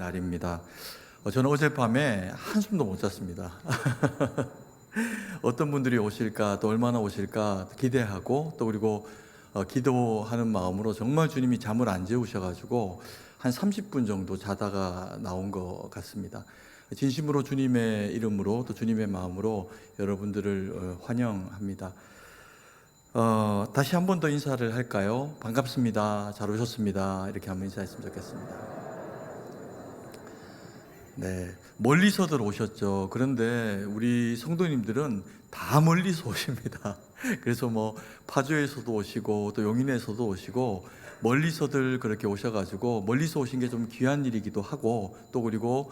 날입니다. 저는 어젯밤에 한숨도 못 잤습니다. 어떤 분들이 오실까, 또 얼마나 오실까 기대하고, 또 그리고 기도하는 마음으로 정말 주님이 잠을 안 재우셔가지고 한 30분 정도 자다가 나온 것 같습니다. 진심으로 주님의 이름으로 또 주님의 마음으로 여러분들을 환영합니다. 다시 한 번 더 인사를 할까요? 반갑습니다. 잘 오셨습니다. 이렇게 한번 인사했으면 좋겠습니다. 네, 멀리서들 오셨죠. 그런데 우리 성도님들은 다 멀리서 오십니다. 그래서 뭐 파주에서도 오시고 또 용인에서도 오시고 멀리서들 그렇게 오셔가지고 멀리서 오신 게 좀 귀한 일이기도 하고, 또 그리고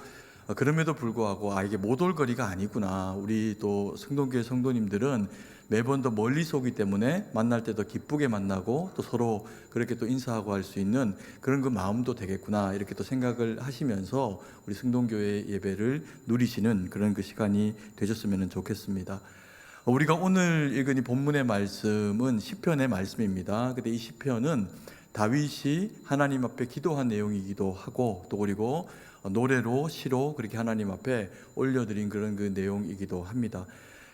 그럼에도 불구하고 이게 못 올 거리가 아니구나. 우리 또 성동교회 성도님들은 매번 더 멀리서 오기 때문에 만날 때 더 기쁘게 만나고 또 서로 그렇게 또 인사하고 할 수 있는 그런 그 마음도 되겠구나, 이렇게 또 생각을 하시면서 우리 성동교회 예배를 누리시는 그런 그 시간이 되셨으면 좋겠습니다. 우리가 오늘 읽은 이 본문의 말씀은 시편의 말씀입니다. 근데 이 시편은 다윗이 하나님 앞에 기도한 내용이기도 하고, 또 그리고 노래로 시로 그렇게 하나님 앞에 올려드린 그런 그 내용이기도 합니다.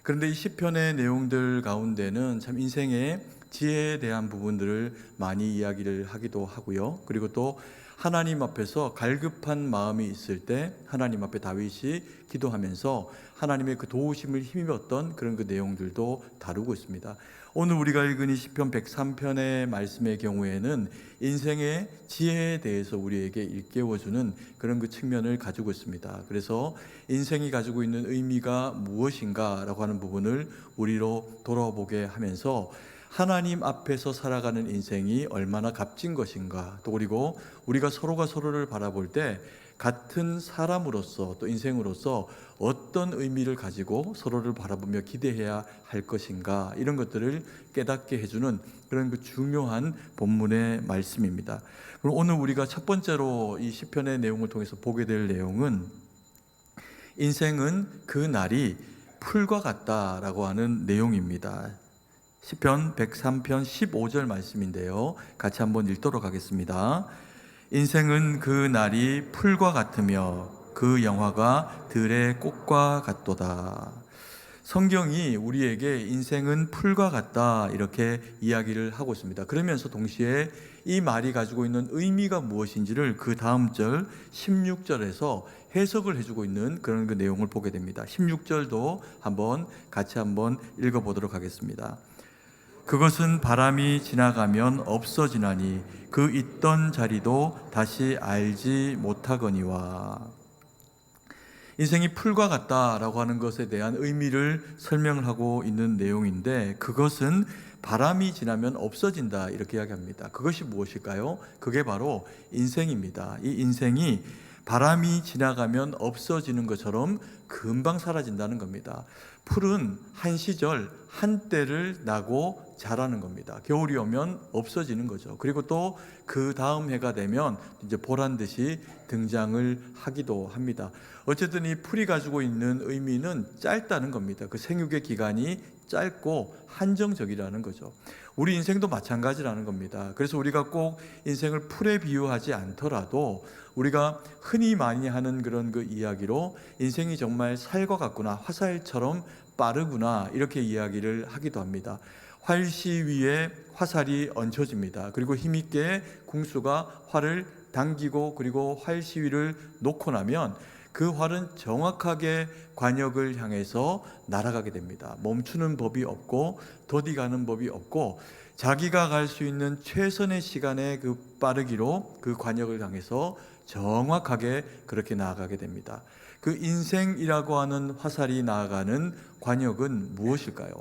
그런데 이 시편의 내용들 가운데는 참 인생의 지혜에 대한 부분들을 많이 이야기를 하기도 하고요. 그리고 또 하나님 앞에서 갈급한 마음이 있을 때 하나님 앞에 다윗이 기도하면서 하나님의 그 도우심을 힘입었던 그런 그 내용들도 다루고 있습니다. 오늘 우리가 읽은 이 시편 103편의 말씀의 경우에는 인생의 지혜에 대해서 우리에게 일깨워주는 그런 그 측면을 가지고 있습니다. 그래서 인생이 가지고 있는 의미가 무엇인가라고 하는 부분을 우리로 돌아보게 하면서 하나님 앞에서 살아가는 인생이 얼마나 값진 것인가, 또 그리고 우리가 서로가 서로를 바라볼 때 같은 사람으로서 또 인생으로서 어떤 의미를 가지고 서로를 바라보며 기대해야 할 것인가, 이런 것들을 깨닫게 해주는 그런 그 중요한 본문의 말씀입니다. 그럼 오늘 우리가 첫 번째로 이 시편의 내용을 통해서 보게 될 내용은 인생은 그 날이 풀과 같다라고 하는 내용입니다. 시편 103편 15절 말씀인데요, 같이 한번 읽도록 하겠습니다. 인생은 그 날이 풀과 같으며 그 영화가 들의 꽃과 같도다. 성경이 우리에게 인생은 풀과 같다, 이렇게 이야기를 하고 있습니다. 그러면서 동시에 이 말이 가지고 있는 의미가 무엇인지를 그 다음 절 16절에서 해석을 해주고 있는 그런 그 내용을 보게 됩니다. 16절도 같이 한번 읽어보도록 하겠습니다. 그것은 바람이 지나가면 없어지나니 그 있던 자리도 다시 알지 못하거니와. 인생이 풀과 같다라고 하는 것에 대한 의미를 설명을 하고 있는 내용인데, 그것은 바람이 지나면 없어진다, 이렇게 이야기합니다. 그것이 무엇일까요? 그게 바로 인생입니다. 이 인생이 바람이 지나가면 없어지는 것처럼 금방 사라진다는 겁니다. 풀은 한 시절 한때를 나고 자라는 겁니다. 겨울이 오면 없어지는 거죠. 그리고 또 그 다음 해가 되면 이제 보란 듯이 등장을 하기도 합니다. 어쨌든 이 풀이 가지고 있는 의미는 짧다는 겁니다. 그 생육의 기간이 짧고 한정적이라는 거죠. 우리 인생도 마찬가지라는 겁니다. 그래서 우리가 꼭 인생을 풀에 비유하지 않더라도 우리가 흔히 많이 하는 그런 그 이야기로 인생이 정말 살과 같구나, 화살처럼 빠르구나, 이렇게 이야기를 하기도 합니다. 활시 위에 화살이 얹혀집니다. 그리고 힘있게 궁수가 활을 당기고 그리고 활시위를 놓고 나면 그 활은 정확하게 관역을 향해서 날아가게 됩니다. 멈추는 법이 없고 더디가는 법이 없고 자기가 갈 수 있는 최선의 시간의 그 빠르기로 그 관역을 향해서 정확하게 그렇게 나아가게 됩니다. 그 인생이라고 하는 화살이 나아가는 관역은 무엇일까요?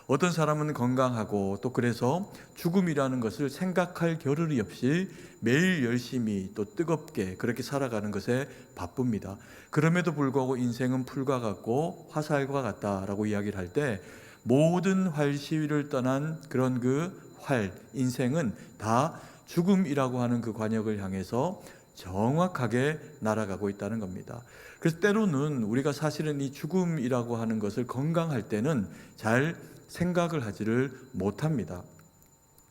어떤 사람은 건강하고 또 그래서 죽음이라는 것을 생각할 겨를이 없이 매일 열심히 또 뜨겁게 그렇게 살아가는 것에 바쁩니다. 그럼에도 불구하고 인생은 풀과 같고 화살과 같다라고 이야기를 할 때 모든 활시위를 떠난 그런 그 활, 인생은 다 죽음이라고 하는 그 관역을 향해서 정확하게 날아가고 있다는 겁니다. 그래서 때로는 우리가 사실은 이 죽음이라고 하는 것을 건강할 때는 잘 생각을 하지를 못합니다.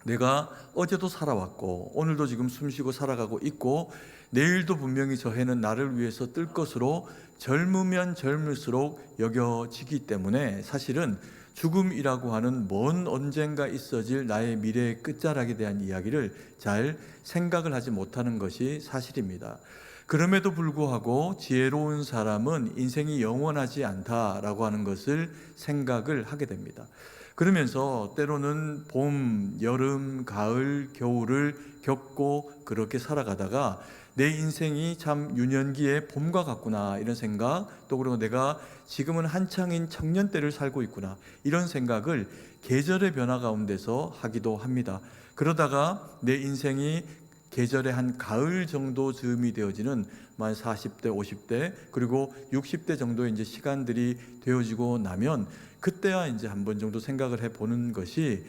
내가 어제도 살아왔고 오늘도 지금 숨쉬고 살아가고 있고 내일도 분명히 저 해는 나를 위해서 뜰 것으로 젊으면 젊을수록 여겨지기 때문에 사실은 죽음이라고 하는 먼 언젠가 있어질 나의 미래의 끝자락에 대한 이야기를 잘 생각을 하지 못하는 것이 사실입니다. 그럼에도 불구하고 지혜로운 사람은 인생이 영원하지 않다라고 하는 것을 생각을 하게 됩니다. 그러면서 때로는 봄, 여름, 가을, 겨울을 겪고 그렇게 살아가다가 내 인생이 참 유년기의 봄과 같구나 이런 생각, 또 그리고 내가 지금은 한창인 청년 때를 살고 있구나 이런 생각을 계절의 변화 가운데서 하기도 합니다. 그러다가 내 인생이 계절의 한 가을 정도 즈음이 되어지는 만 40대, 50대 그리고 60대 정도의 이제 시간들이 되어지고 나면 그때야 이제 한 번 정도 생각을 해보는 것이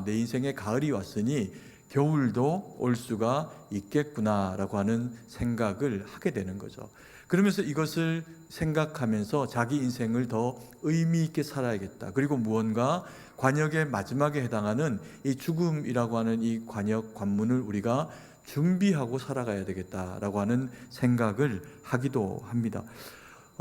내 인생에 가을이 왔으니 겨울도 올 수가 있겠구나라고 하는 생각을 하게 되는 거죠. 그러면서 이것을 생각하면서 자기 인생을 더 의미 있게 살아야겠다. 그리고 무언가 관역의 마지막에 해당하는 이 죽음이라고 하는 이 관역 관문을 우리가 준비하고 살아가야 되겠다라고 하는 생각을 하기도 합니다.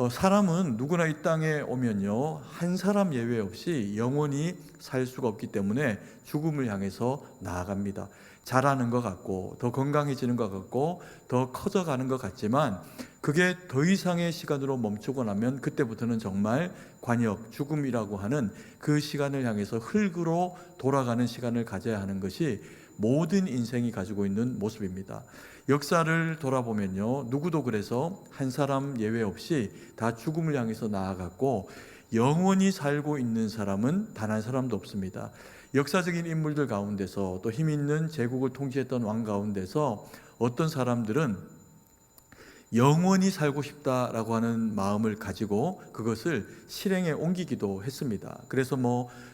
사람은 누구나 이 땅에 오면요 한 사람 예외 없이 영원히 살 수가 없기 때문에 죽음을 향해서 나아갑니다. 자라는 것 같고 더 건강해지는 것 같고 더 커져가는 것 같지만 그게 더 이상의 시간으로 멈추고 나면 그때부터는 정말 관역, 죽음이라고 하는 그 시간을 향해서 흙으로 돌아가는 시간을 가져야 하는 것이 모든 인생이 가지고 있는 모습입니다. 역사를 돌아보면요 누구도 그래서 한 사람 예외 없이 다 죽음을 향해서 나아갔고 영원히 살고 있는 사람은 단 한 사람도 없습니다. 역사적인 인물들 가운데서 또 힘 있는 제국을 통치했던 왕 가운데서 어떤 사람들은 영원히 살고 싶다라고 하는 마음을 가지고 그것을 실행에 옮기기도 했습니다. 그래서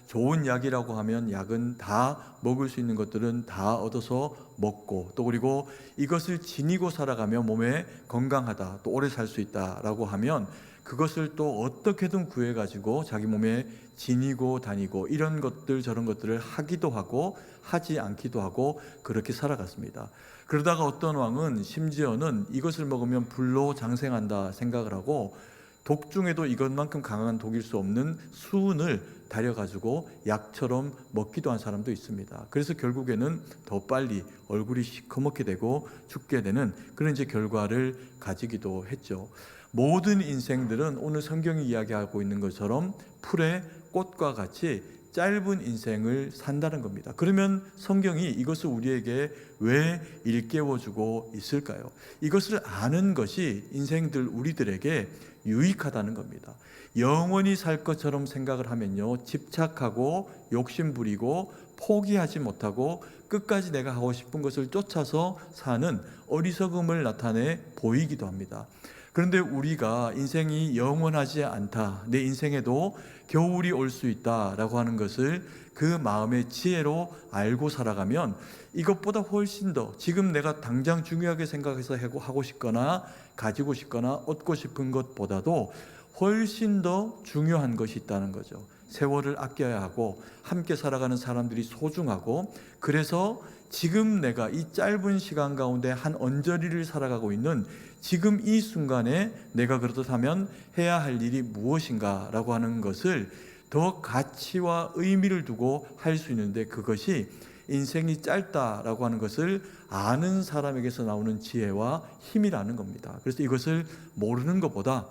좋은 약이라고 하면 약은 다 먹을 수 있는 것들은 다 얻어서 먹고 또 그리고 이것을 지니고 살아가면 몸에 건강하다 또 오래 살 수 있다라고 하면 그것을 또 어떻게든 구해가지고 자기 몸에 지니고 다니고 이런 것들 저런 것들을 하기도 하고 하지 않기도 하고 그렇게 살아갔습니다. 그러다가 어떤 왕은 심지어는 이것을 먹으면 불로 장생한다 생각을 하고 독 중에도 이것만큼 강한 독일 수 없는 수은을 달여가지고 약처럼 먹기도 한 사람도 있습니다. 그래서 결국에는 더 빨리 얼굴이 시커멓게 되고 죽게 되는 그런 이제 결과를 가지기도 했죠. 모든 인생들은 오늘 성경이 이야기하고 있는 것처럼 풀의 꽃과 같이 짧은 인생을 산다는 겁니다. 그러면 성경이 이것을 우리에게 왜 일깨워주고 있을까요? 이것을 아는 것이 인생들 우리들에게 유익하다는 겁니다. 영원히 살 것처럼 생각을 하면요 집착하고 욕심부리고 포기하지 못하고 끝까지 내가 하고 싶은 것을 쫓아서 사는 어리석음을 나타내 보이기도 합니다. 그런데 우리가 인생이 영원하지 않다, 내 인생에도 겨울이 올 수 있다라고 하는 것을 그 마음의 지혜로 알고 살아가면 이것보다 훨씬 더 지금 내가 당장 중요하게 생각해서 하고 싶거나 가지고 싶거나 얻고 싶은 것보다도 훨씬 더 중요한 것이 있다는 거죠. 세월을 아껴야 하고 함께 살아가는 사람들이 소중하고 그래서 지금 내가 이 짧은 시간 가운데 한 언저리를 살아가고 있는 지금 이 순간에 내가 그렇다면 해야 할 일이 무엇인가 라고 하는 것을 더 가치와 의미를 두고 할 수 있는데 그것이 인생이 짧다라고 하는 것을 아는 사람에게서 나오는 지혜와 힘이라는 겁니다. 그래서 이것을 모르는 것보다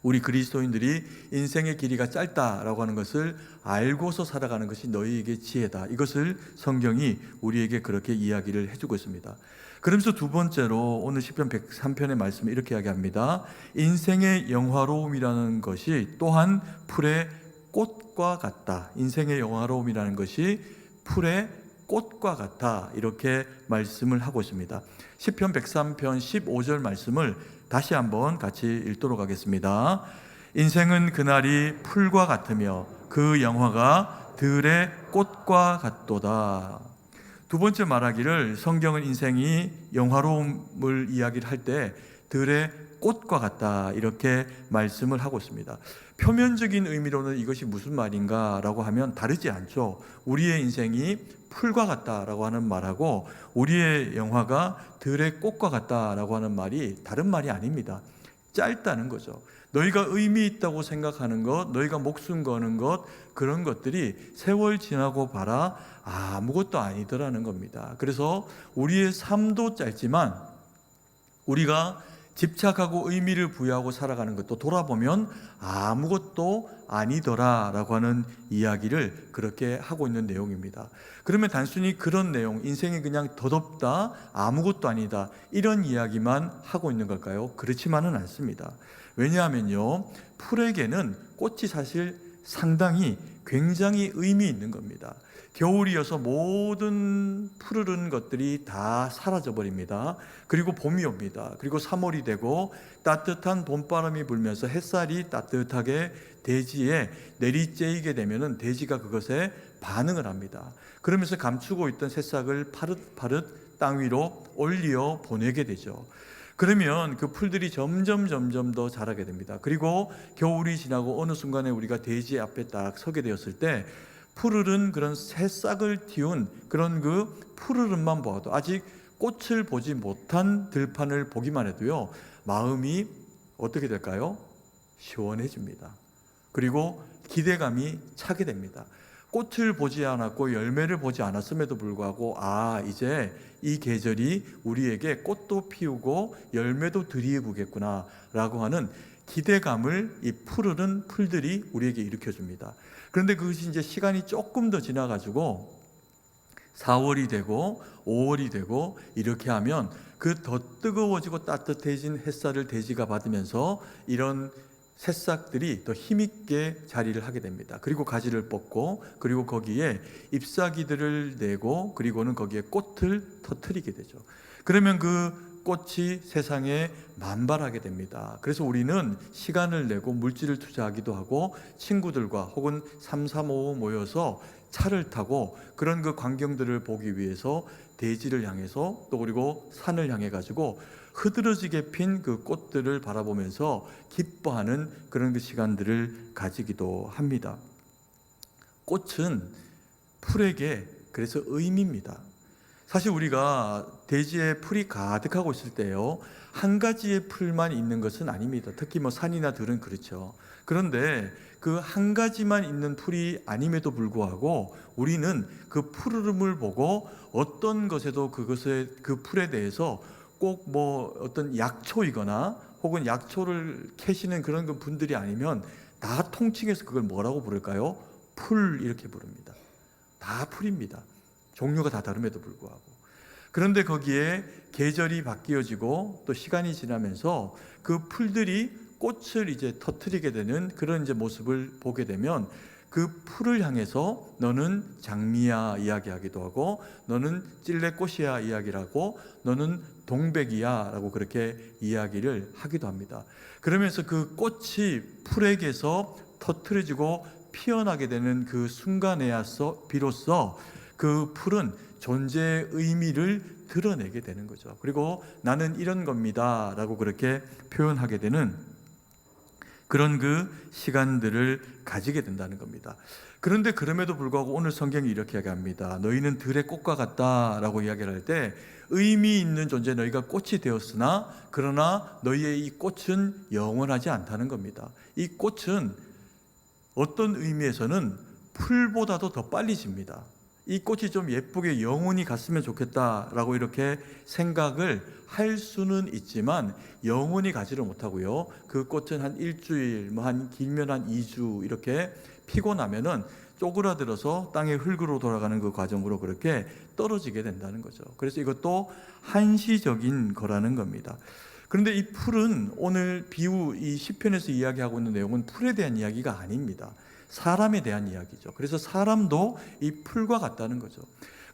우리 그리스도인들이 인생의 길이가 짧다라고 하는 것을 알고서 살아가는 것이 너희에게 지혜다. 이것을 성경이 우리에게 그렇게 이야기를 해주고 있습니다. 그러면서 두 번째로 오늘 시편 103편의 말씀을 이렇게 이야기합니다. 인생의 영화로움이라는 것이 또한 풀의 꽃과 같다. 인생의 영화로움이라는 것이 풀의 꽃과 같아. 이렇게 말씀을 하고 있습니다. 시편 103편 15절 말씀을 다시 한번 같이 읽도록 하겠습니다. 인생은 그날이 풀과 같으며 그 영화가 들의 꽃과 같도다. 두 번째 말하기를 성경은 인생이 영화로움을 이야기를 할 때 들의 꽃과 같다, 이렇게 말씀을 하고 있습니다. 표면적인 의미로는 이것이 무슨 말인가라고 하면 다르지 않죠. 우리의 인생이 풀과 같다라고 하는 말하고 우리의 영화가 들의 꽃과 같다라고 하는 말이 다른 말이 아닙니다. 짧다는 거죠. 너희가 의미 있다고 생각하는 것, 너희가 목숨 거는 것, 그런 것들이 세월 지나고 봐라 아무것도 아니더라는 겁니다. 그래서 우리의 삶도 짧지만 우리가 집착하고 의미를 부여하고 살아가는 것도 돌아보면 아무것도 아니더라라고 하는 이야기를 그렇게 하고 있는 내용입니다. 그러면 단순히 그런 내용, 인생이 그냥 덧없다, 아무것도 아니다, 이런 이야기만 하고 있는 걸까요? 그렇지만은 않습니다. 왜냐하면요, 풀에게는 꽃이 사실 상당히 굉장히 의미 있는 겁니다. 겨울이어서 모든 푸르른 것들이 다 사라져 버립니다. 그리고 봄이 옵니다. 그리고 3월이 되고 따뜻한 봄바람이 불면서 햇살이 따뜻하게 대지에 내리쬐이게 되면은 대지가 그것에 반응을 합니다. 그러면서 감추고 있던 새싹을 파릇파릇 땅 위로 올려 보내게 되죠. 그러면 그 풀들이 점점 더 자라게 됩니다. 그리고 겨울이 지나고 어느 순간에 우리가 대지 앞에 딱 서게 되었을 때 푸르른 그런 새싹을 틔운 그런 그 푸르름만 보아도, 아직 꽃을 보지 못한 들판을 보기만 해도요, 마음이 어떻게 될까요? 시원해집니다. 그리고 기대감이 차게 됩니다. 꽃을 보지 않았고 열매를 보지 않았음에도 불구하고 이제 이 계절이 우리에게 꽃도 피우고 열매도 들이부겠구나 라고 하는 기대감을 이 푸르른 풀들이 우리에게 일으켜줍니다. 그런데 그것이 이제 시간이 조금 더 지나가지고 4월이 되고 5월이 되고 이렇게 하면 그 더 뜨거워지고 따뜻해진 햇살을 대지가 받으면서 이런 새싹들이 더 힘있게 자리를 하게 됩니다. 그리고 가지를 뻗고, 그리고 거기에 잎사귀들을 내고, 그리고는 거기에 꽃을 터뜨리게 되죠. 그러면 그 꽃이 세상에 만발하게 됩니다. 그래서 우리는 시간을 내고 물질을 투자하기도 하고 친구들과 혹은 3, 3, 5 모여서 차를 타고 그런 그 광경들을 보기 위해서 대지를 향해서, 또 그리고 산을 향해 가지고 흐드러지게 핀 그 꽃들을 바라보면서 기뻐하는 그런 그 시간들을 가지기도 합니다. 꽃은 풀에게 그래서 의미입니다. 사실 우리가 대지에 풀이 가득하고 있을 때요, 한 가지의 풀만 있는 것은 아닙니다. 특히 뭐 산이나 들은 그렇죠. 그런데 그 한 가지만 있는 풀이 아님에도 불구하고 우리는 그 푸르름을 보고 어떤 것에도 그 풀에 대해서 꼭 뭐 어떤 약초이거나 혹은 약초를 캐시는 그런 분들이 아니면 다 통칭해서 그걸 뭐라고 부를까요? 풀, 이렇게 부릅니다. 다 풀입니다. 종류가 다 다름에도 불구하고. 그런데 거기에 계절이 바뀌어지고 또 시간이 지나면서 그 풀들이 꽃을 이제 터뜨리게 되는 그런 이제 모습을 보게 되면 그 풀을 향해서 너는 장미야 이야기하기도 하고, 너는 찔레꽃이야 이야기를 하고, 너는 동백이야 라고 그렇게 이야기를 하기도 합니다. 그러면서 그 꽃이 풀에게서 터뜨려지고 피어나게 되는 그 순간에야 비로소 그 풀은 존재의 의미를 드러내게 되는 거죠. 그리고 나는 이런 겁니다 라고 그렇게 표현하게 되는 그런 그 시간들을 가지게 된다는 겁니다. 그런데 그럼에도 불구하고 오늘 성경이 이렇게 이야기합니다. 너희는 들의 꽃과 같다 라고 이야기를 할 때 의미 있는 존재 너희가 꽃이 되었으나 그러나 너희의 이 꽃은 영원하지 않다는 겁니다. 이 꽃은 어떤 의미에서는 풀보다도 더 빨리 집니다. 이 꽃이 좀 예쁘게 영원히 갔으면 좋겠다라고 이렇게 생각을 할 수는 있지만 영원히 가지를 못하고요. 그 꽃은 한 일주일, 한 길면 한 2주 이렇게 피고 나면은 쪼그라들어서 땅의 흙으로 돌아가는 그 과정으로 그렇게 떨어지게 된다는 거죠. 그래서 이것도 한시적인 거라는 겁니다. 그런데 이 풀은 오늘 비유, 이 시편에서 이야기하고 있는 내용은 풀에 대한 이야기가 아닙니다. 사람에 대한 이야기죠. 그래서 사람도 이 풀과 같다는 거죠.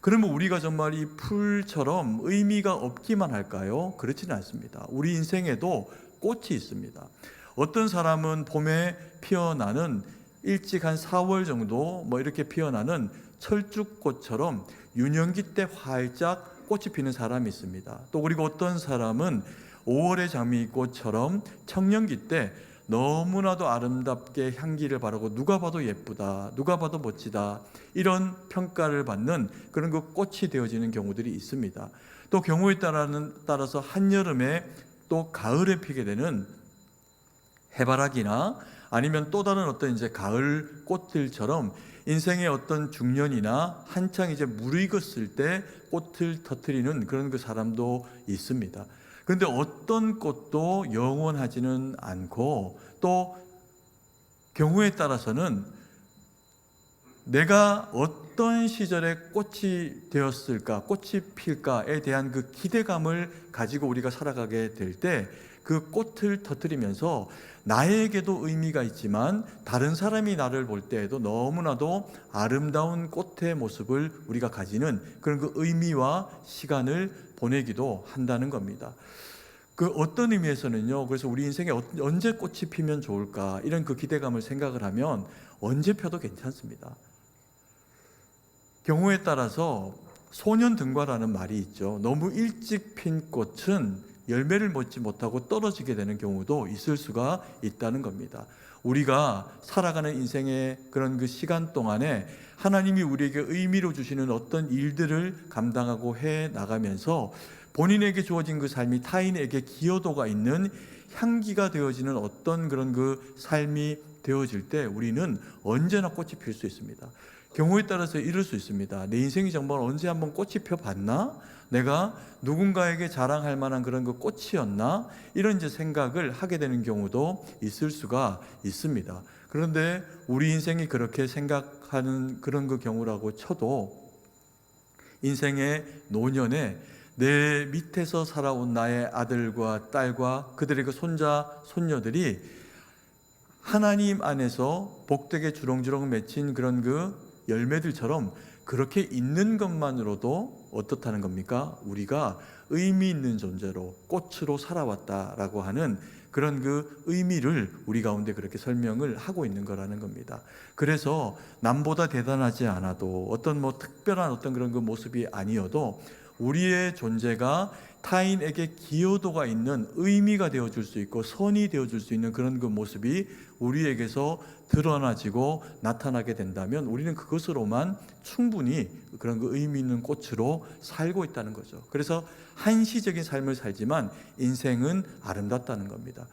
그러면 우리가 정말 이 풀처럼 의미가 없기만 할까요? 그렇지는 않습니다. 우리 인생에도 꽃이 있습니다. 어떤 사람은 봄에 피어나는 일찍 한 4월 정도 이렇게 피어나는 철쭉꽃처럼 유년기 때 활짝 꽃이 피는 사람이 있습니다. 또 그리고 어떤 사람은 5월의 장미꽃처럼 청년기 때 너무나도 아름답게 향기를 바르고 누가 봐도 예쁘다, 누가 봐도 멋지다, 이런 평가를 받는 그런 그 꽃이 되어지는 경우들이 있습니다. 또 경우에 따라서 한여름에 또 가을에 피게 되는 해바라기나 아니면 또 다른 어떤 이제 가을 꽃들처럼 인생의 어떤 중년이나 한창 이제 무르익었을 때 꽃을 터뜨리는 그런 그 사람도 있습니다. 그런데 어떤 꽃도 영원하지는 않고, 또 경우에 따라서는 내가 어떤 시절에 꽃이 되었을까, 꽃이 필까에 대한 그 기대감을 가지고 우리가 살아가게 될 때 그 꽃을 터뜨리면서 나에게도 의미가 있지만 다른 사람이 나를 볼 때에도 너무나도 아름다운 꽃의 모습을 우리가 가지는 그런 그 의미와 시간을 보내기도 한다는 겁니다. 그 어떤 의미에서는요, 그래서 우리 인생에 언제 꽃이 피면 좋을까, 이런 그 기대감을 생각을 하면 언제 펴도 괜찮습니다. 경우에 따라서 소년등과라는 말이 있죠. 너무 일찍 핀 꽃은 열매를 맺지 못하고 떨어지게 되는 경우도 있을 수가 있다는 겁니다. 우리가 살아가는 인생의 그런 그 시간 동안에 하나님이 우리에게 의미로 주시는 어떤 일들을 감당하고 해 나가면서 본인에게 주어진 그 삶이 타인에게 기여도가 있는 향기가 되어지는 어떤 그런 그 삶이 되어질 때 우리는 언제나 꽃이 필 수 있습니다. 경우에 따라서 이럴 수 있습니다. 내 인생이 정말 언제 한번 꽃이 펴봤나? 내가 누군가에게 자랑할 만한 그런 그 꽃이었나? 이런 이제 생각을 하게 되는 경우도 있을 수가 있습니다. 그런데 우리 인생이 그렇게 생각하는 그런 그 경우라고 쳐도 인생의 노년에 내 밑에서 살아온 나의 아들과 딸과 그들의 그 손자, 손녀들이 하나님 안에서 복되게 주렁주렁 맺힌 그런 그 열매들처럼 그렇게 있는 것만으로도 어떻다는 겁니까? 우리가 의미 있는 존재로 꽃으로 살아왔다라고 하는 그런 그 의미를 우리 가운데 그렇게 설명을 하고 있는 거라는 겁니다. 그래서 남보다 대단하지 않아도 어떤 뭐 특별한 어떤 그런 그 모습이 아니어도 우리의 존재가 타인에게 기여도가 있는 의미가 되어줄 수 있고 선이 되어줄 수 있는 그런 그 모습이 우리에게서 드러나지고 나타나게 된다면 우리는 그것으로만 충분히 그런 그 의미 있는 꽃으로 살고 있다는 거죠. 그래서 한시적인 삶을 살지만 인생은 아름답다는 겁니다.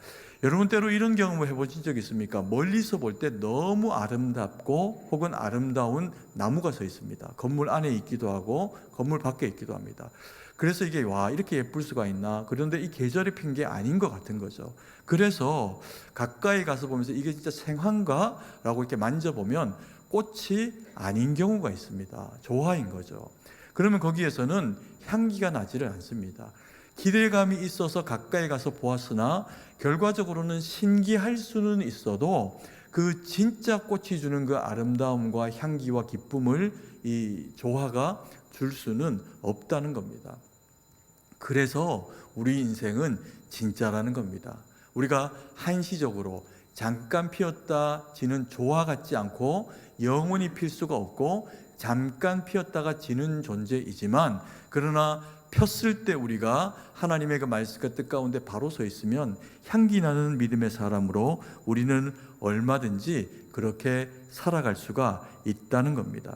여러분 때로 이런 경험을 해보신 적 있습니까? 멀리서 볼 때 너무 아름답고 혹은 아름다운 나무가 서 있습니다. 건물 안에 있기도 하고 건물 밖에 있기도 합니다. 그래서 이게 와 이렇게 예쁠 수가 있나? 그런데 이 계절에 핀 게 아닌 것 같은 거죠. 그래서 가까이 가서 보면서 이게 진짜 생화인가? 라고 이렇게 만져보면 꽃이 아닌 경우가 있습니다. 조화인 거죠. 그러면 거기에서는 향기가 나지를 않습니다. 기대감이 있어서 가까이 가서 보았으나 결과적으로는 신기할 수는 있어도 그 진짜 꽃이 주는 그 아름다움과 향기와 기쁨을 이 조화가 줄 수는 없다는 겁니다. 그래서 우리 인생은 진짜라는 겁니다. 우리가 한시적으로 잠깐 피었다 지는 조화 같지 않고 영원히 필 수가 없고 잠깐 피었다가 지는 존재이지만, 그러나 폈을 때 우리가 하나님의 그 말씀과 뜻 가운데 바로 서 있으면 향기 나는 믿음의 사람으로 우리는 얼마든지 그렇게 살아갈 수가 있다는 겁니다.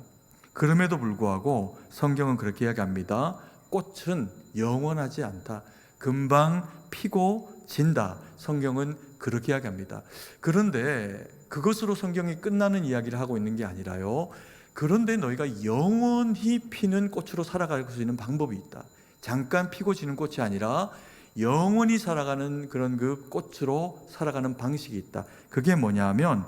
그럼에도 불구하고 성경은 그렇게 이야기합니다. 꽃은 영원하지 않다. 금방 피고 진다. 성경은 그렇게 이야기합니다. 그런데 그것으로 성경이 끝나는 이야기를 하고 있는 게 아니라요, 그런데 너희가 영원히 피는 꽃으로 살아갈 수 있는 방법이 있다. 잠깐 피고 지는 꽃이 아니라 영원히 살아가는 그런 그 꽃으로 살아가는 방식이 있다. 그게 뭐냐면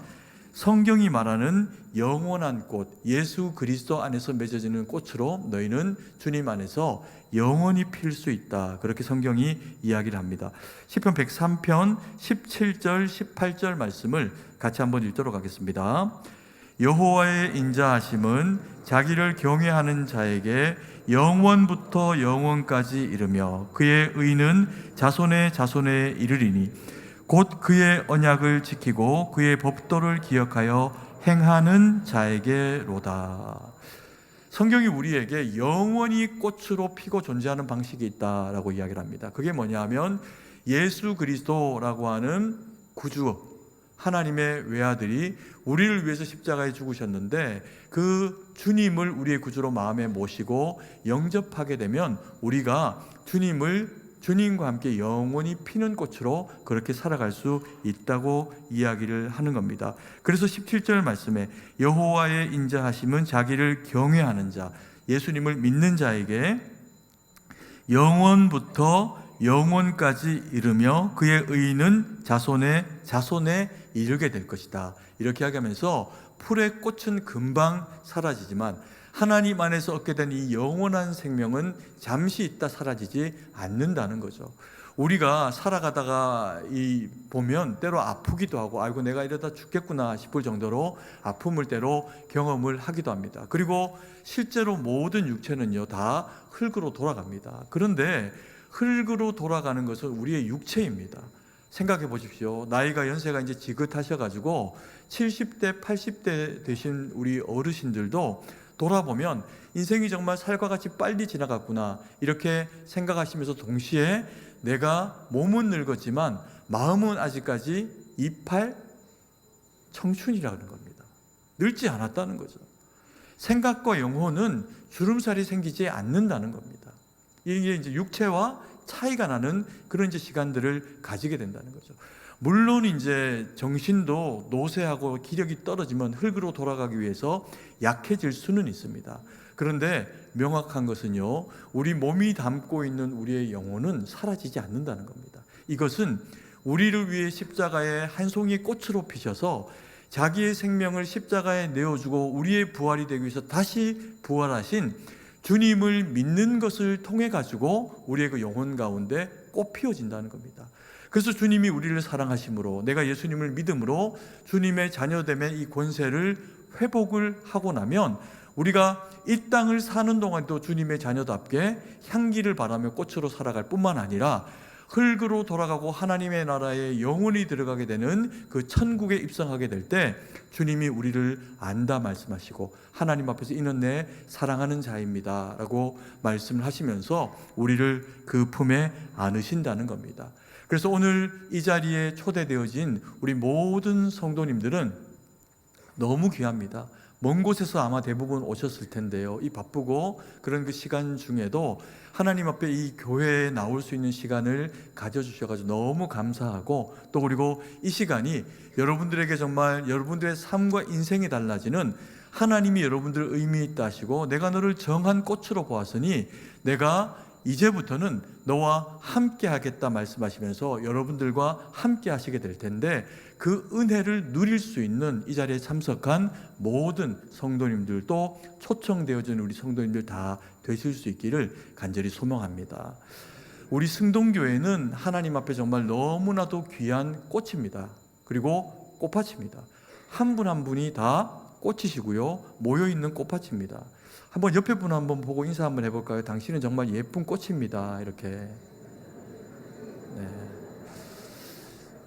성경이 말하는 영원한 꽃, 예수 그리스도 안에서 맺어지는 꽃으로 너희는 주님 안에서 영원히 필 수 있다. 그렇게 성경이 이야기를 합니다. 시편 103편 17절 18절 말씀을 같이 한번 읽도록 하겠습니다. 여호와의 인자하심은 자기를 경외하는 자에게 영원부터 영원까지 이르며 그의 의는 자손의 자손에 이르리니 곧 그의 언약을 지키고 그의 법도를 기억하여 행하는 자에게로다. 성경이 우리에게 영원히 꽃으로 피고 존재하는 방식이 있다라고 이야기를 합니다. 그게 뭐냐면 예수 그리스도라고 하는 구주, 하나님의 외아들이 우리를 위해서 십자가에 죽으셨는데 그 주님을 우리의 구주로 마음에 모시고 영접하게 되면 우리가 주님과 함께 영원히 피는 꽃으로 그렇게 살아갈 수 있다고 이야기를 하는 겁니다. 그래서 17절 말씀에 여호와의 인자하심은 자기를 경외하는 자, 예수님을 믿는 자에게 영원부터 영원까지 이르며 그의 의는 자손에 이르게 될 것이다. 이렇게 하면서 풀의 꽃은 금방 사라지지만 하나님 안에서 얻게 된 이 영원한 생명은 잠시 있다 사라지지 않는다는 거죠. 우리가 살아가다가 보면 때로 아프기도 하고 아이고 내가 이러다 죽겠구나 싶을 정도로 아픔을 때로 경험을 하기도 합니다. 그리고 실제로 모든 육체는요 다 흙으로 돌아갑니다. 그런데 흙으로 돌아가는 것은 우리의 육체입니다. 생각해 보십시오. 나이가 연세가 이제 지긋하셔가지고 70대 80대 되신 우리 어르신들도 돌아보면 인생이 정말 살과 같이 빨리 지나갔구나 이렇게 생각하시면서 동시에 내가 몸은 늙었지만 마음은 아직까지 이팔 청춘이라는 겁니다. 늙지 않았다는 거죠. 생각과 영혼은 주름살이 생기지 않는다는 겁니다. 이게 이제 육체와 차이가 나는 그런 이제 시간들을 가지게 된다는 거죠. 물론 이제 정신도 노쇠하고 기력이 떨어지면 흙으로 돌아가기 위해서 약해질 수는 있습니다. 그런데 명확한 것은요, 우리 몸이 담고 있는 우리의 영혼은 사라지지 않는다는 겁니다. 이것은 우리를 위해 십자가에 한 송이 꽃으로 피셔서 자기의 생명을 십자가에 내어주고 우리의 부활이 되기 위해서 다시 부활하신 주님을 믿는 것을 통해 가지고 우리의 그 영혼 가운데 꽃 피어진다는 겁니다. 그래서 주님이 우리를 사랑하심으로 내가 예수님을 믿음으로 주님의 자녀됨의 이 권세를 회복을 하고 나면 우리가 이 땅을 사는 동안도 주님의 자녀답게 향기를 바라며 꽃으로 살아갈 뿐만 아니라 흙으로 돌아가고 하나님의 나라에 영원히 들어가게 되는 그 천국에 입성하게 될 때 주님이 우리를 안다 말씀하시고 하나님 앞에서 이는 내 사랑하는 자입니다 라고 말씀을 하시면서 우리를 그 품에 안으신다는 겁니다. 그래서 오늘 이 자리에 초대되어진 우리 모든 성도님들은 너무 귀합니다. 먼 곳에서 아마 대부분 오셨을 텐데요, 이 바쁘고 그런 그 시간 중에도 하나님 앞에 이 교회에 나올 수 있는 시간을 가져주셔가지고 너무 감사하고, 또 그리고 이 시간이 여러분들에게 정말 여러분들의 삶과 인생이 달라지는, 하나님이 여러분들을 의미 있다 하시고 내가 너를 정한 꽃으로 보았으니 내가 이제부터는 너와 함께 하겠다 말씀하시면서 여러분들과 함께 하시게 될 텐데, 그 은혜를 누릴 수 있는 이 자리에 참석한 모든 성도님들, 또 초청되어진 우리 성도님들 다 되실 수 있기를 간절히 소망합니다. 우리 승동교회는 하나님 앞에 정말 너무나도 귀한 꽃입니다. 그리고 꽃밭입니다. 한 분 한 분이 다 꽃이시고요, 모여있는 꽃밭입니다. 한번 옆에 분 한번 보고 인사 한번 해볼까요? 당신은 정말 예쁜 꽃입니다. 이렇게. 네.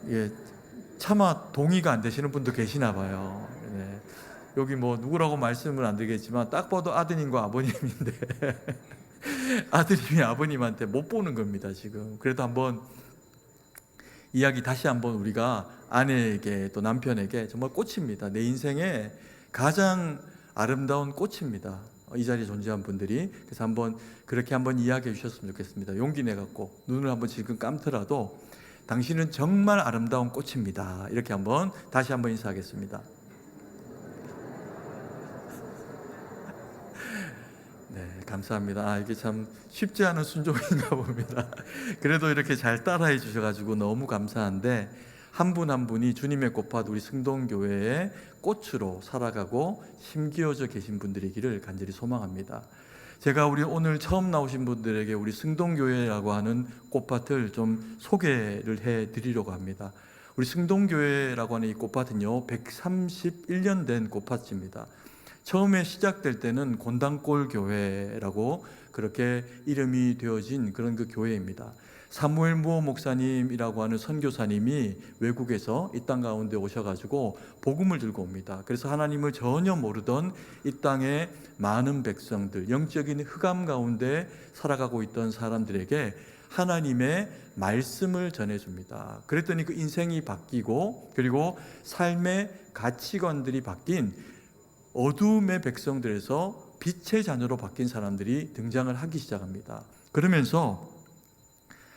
예, 차마 동의가 안 되시는 분도 계시나 봐요. 네. 여기 뭐 누구라고 말씀을 안 드리겠지만 딱 봐도 아드님과 아버님인데 아드님이 아버님한테 못 보는 겁니다 지금. 그래도 한번 이야기 다시 한번 우리가 아내에게 또 남편에게 정말 꽃입니다. 내 인생에 가장 아름다운 꽃입니다. 이 자리에 존재한 분들이. 그래서 한번 그렇게 한번 이야기해 주셨으면 좋겠습니다. 용기 내갖고 눈을 한번 지금 감더라도 당신은 정말 아름다운 꽃입니다. 이렇게 한번 다시 한번 인사하겠습니다. 네, 감사합니다. 이게 참 쉽지 않은 순종인가 봅니다. 그래도 이렇게 잘 따라해 주셔가지고 너무 감사한데, 한 분 한 분이 주님의 꽃밭 우리 승동교회의 꽃으로 살아가고 심기어져 계신 분들이기를 간절히 소망합니다. 제가 우리 오늘 처음 나오신 분들에게 우리 승동교회라고 하는 꽃밭을 좀 소개를 해드리려고 합니다. 우리 승동교회라고 하는 이 꽃밭은요 131년 된 꽃밭입니다. 처음에 시작될 때는 곤단골 교회라고 그렇게 이름이 되어진 그런 그 교회입니다. 사무엘 무어 목사님이라고 하는 선교사님이 외국에서 이 땅 가운데 오셔가지고 복음을 들고 옵니다. 그래서 하나님을 전혀 모르던 이 땅의 많은 백성들, 영적인 흑암 가운데 살아가고 있던 사람들에게 하나님의 말씀을 전해줍니다. 그랬더니 그 인생이 바뀌고 그리고 삶의 가치관들이 바뀐 어두움의 백성들에서 빛의 자녀로 바뀐 사람들이 등장을 하기 시작합니다. 그러면서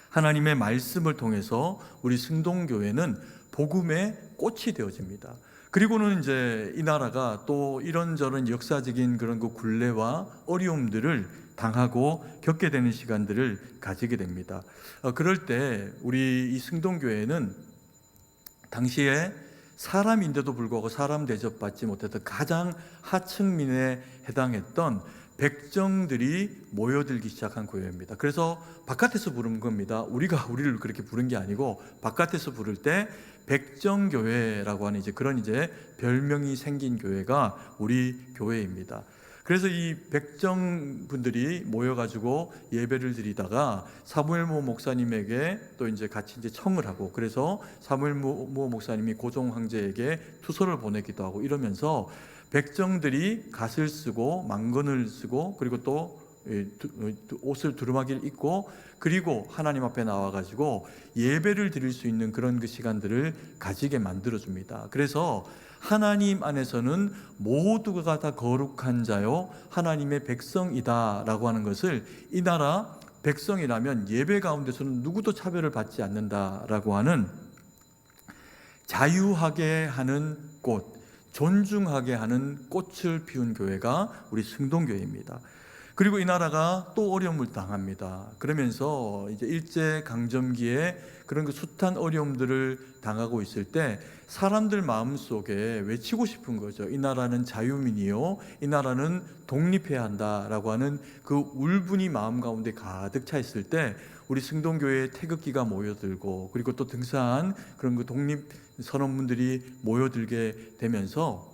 하나님의 말씀을 통해서 우리 승동교회는 복음의 꽃이 되어집니다. 그리고는 이제 이 나라가 또 이런저런 역사적인 그런 그 굴레와 어려움들을 당하고 겪게 되는 시간들을 가지게 됩니다. 그럴 때 우리 이 승동교회는 당시에 사람인데도 불구하고 사람 대접받지 못했던 가장 하층민에 해당했던 백정들이 모여들기 시작한 교회입니다. 그래서 바깥에서 부른 겁니다. 우리가 우리를 그렇게 부른 게 아니고 바깥에서 부를 때 백정교회라고 하는 이제 그런 이제 별명이 생긴 교회가 우리 교회입니다. 그래서 이 백정분들이 모여가지고 예배를 드리다가 사무엘모 목사님에게 또 이제 같이 이제 청을 하고, 그래서 사무엘모 목사님이 고종 황제에게 투서를 보내기도 하고 이러면서 백정들이 갓을 쓰고 망건을 쓰고 그리고 또 옷을 두루마기를 입고 그리고 하나님 앞에 나와가지고 예배를 드릴 수 있는 그런 그 시간들을 가지게 만들어줍니다. 그래서 하나님 안에서는 모두가 다 거룩한 자요 하나님의 백성이다 라고 하는 것을, 이 나라 백성이라면 예배 가운데서는 누구도 차별을 받지 않는다라고 하는 자유하게 하는 꽃, 존중하게 하는 꽃을 피운 교회가 우리 승동교회입니다. 그리고 이 나라가 또 어려움을 당합니다. 그러면서 이제 일제 강점기에 그런 그 숱한 어려움들을 당하고 있을 때 사람들 마음속에 외치고 싶은 거죠. 이 나라는 자유민이요, 이 나라는 독립해야 한다라고 하는 그 울분이 마음 가운데 가득 차 있을 때 우리 승동교회에 태극기가 모여들고 그리고 또 등산한 그런 그 독립 선언문들이 모여들게 되면서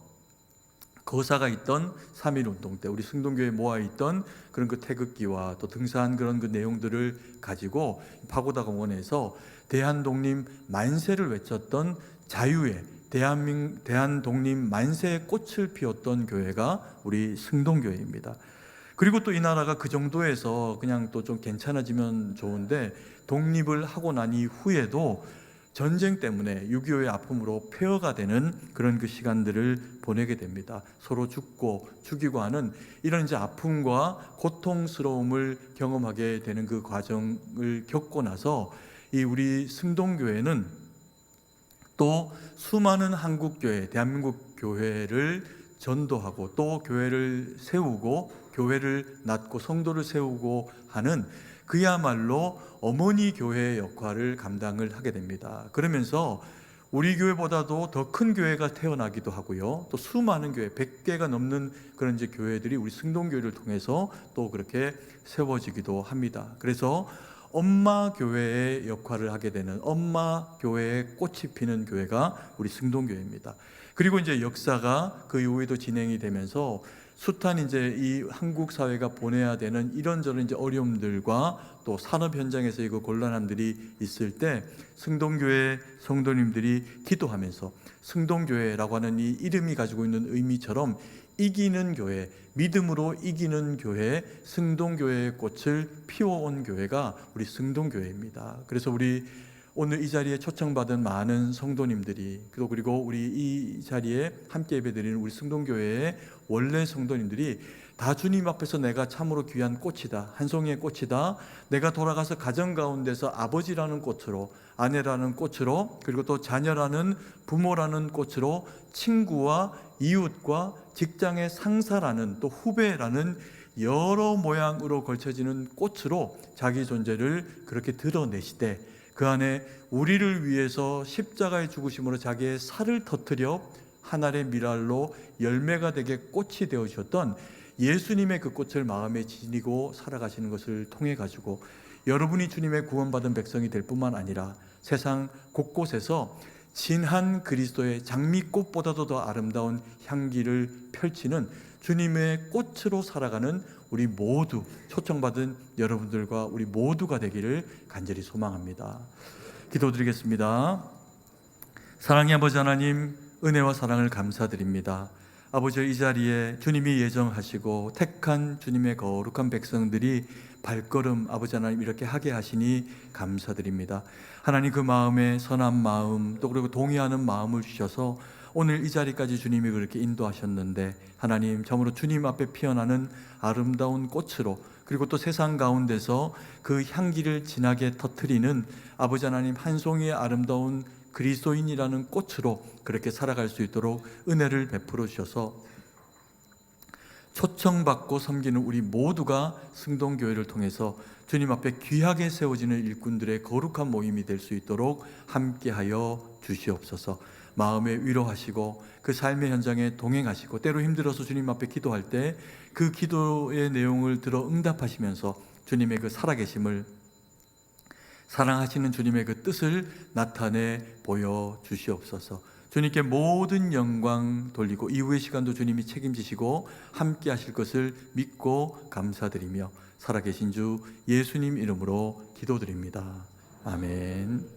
거사가 있던 3.1운동 때 우리 승동교회에 모아있던 그런 그 태극기와 또 등산 그런 그 내용들을 가지고 파고다 공원에서 대한독립 만세를 외쳤던 자유의 대한독립 만세의 꽃을 피웠던 교회가 우리 승동교회입니다. 그리고 또 이 나라가 그 정도에서 그냥 또 좀 괜찮아지면 좋은데 독립을 하고 난 이후에도 전쟁 때문에 6.25의 아픔으로 폐허가 되는 그런 그 시간들을 보내게 됩니다. 서로 죽고 죽이고 하는 이런 이제 아픔과 고통스러움을 경험하게 되는 그 과정을 겪고 나서 이 우리 승동교회는 또 수많은 한국교회, 대한민국 교회를 전도하고 또 교회를 세우고 교회를 낳고 성도를 세우고 하는 그야말로 어머니 교회의 역할을 감당을 하게 됩니다. 그러면서 우리 교회보다도 더 큰 교회가 태어나기도 하고요. 또 수많은 교회, 100개가 넘는 그런 이제 교회들이 우리 승동교회를 통해서 또 그렇게 세워지기도 합니다. 그래서 엄마 교회의 역할을 하게 되는 엄마 교회의 꽃이 피는 교회가 우리 승동교회입니다. 그리고 이제 역사가 그 이후에도 진행이 되면서 숱한 이제 이 한국 사회가 보내야 되는 이런저런 이제 어려움들과 또 산업 현장에서 이거 곤란함들이 있을 때 승동교회 성도님들이 기도하면서 승동교회라고 하는 이 이름이 가지고 있는 의미처럼 이기는 교회, 믿음으로 이기는 교회, 승동교회의 꽃을 피워온 교회가 우리 승동교회입니다. 그래서 우리 오늘 이 자리에 초청받은 많은 성도님들이 그리고 우리 이 자리에 함께 예배드리는 우리 승동교회의 원래 성도님들이 다 주님 앞에서 내가 참으로 귀한 꽃이다, 한 송이의 꽃이다, 내가 돌아가서 가정 가운데서 아버지라는 꽃으로, 아내라는 꽃으로, 그리고 또 자녀라는 부모라는 꽃으로, 친구와 이웃과 직장의 상사라는 또 후배라는 여러 모양으로 걸쳐지는 꽃으로 자기 존재를 그렇게 드러내시되 그 안에 우리를 위해서 십자가의 죽으심으로 자기의 살을 터뜨려 한 알의 밀알로 열매가 되게 꽃이 되어주셨던 예수님의 그 꽃을 마음에 지니고 살아가시는 것을 통해 가지고 여러분이 주님의 구원받은 백성이 될 뿐만 아니라 세상 곳곳에서 진한 그리스도의 장미꽃보다도 더 아름다운 향기를 펼치는 주님의 꽃으로 살아가는 우리 모두, 초청받은 여러분들과 우리 모두가 되기를 간절히 소망합니다. 기도드리겠습니다. 사랑의 아버지 하나님, 은혜와 사랑을 감사드립니다. 아버지, 이 자리에 주님이 예정하시고 택한 주님의 거룩한 백성들이 발걸음 아버지 하나님 이렇게 하게 하시니 감사드립니다. 하나님, 그 마음에 선한 마음 또 그리고 동의하는 마음을 주셔서 오늘 이 자리까지 주님이 그렇게 인도하셨는데, 하나님 참으로 주님 앞에 피어나는 아름다운 꽃으로, 그리고 또 세상 가운데서 그 향기를 진하게 터뜨리는 아버지 하나님 한 송이의 아름다운 그리스도인이라는 꽃으로 그렇게 살아갈 수 있도록 은혜를 베풀어 주셔서 초청받고 섬기는 우리 모두가 승동교회를 통해서 주님 앞에 귀하게 세워지는 일꾼들의 거룩한 모임이 될 수 있도록 함께하여 주시옵소서. 마음에 위로하시고 그 삶의 현장에 동행하시고, 때로 힘들어서 주님 앞에 기도할 때 그 기도의 내용을 들어 응답하시면서 주님의 그 살아계심을, 사랑하시는 주님의 그 뜻을 나타내 보여 주시옵소서. 주님께 모든 영광 돌리고 이후의 시간도 주님이 책임지시고 함께 하실 것을 믿고 감사드리며 살아계신 주 예수님 이름으로 기도드립니다. 아멘.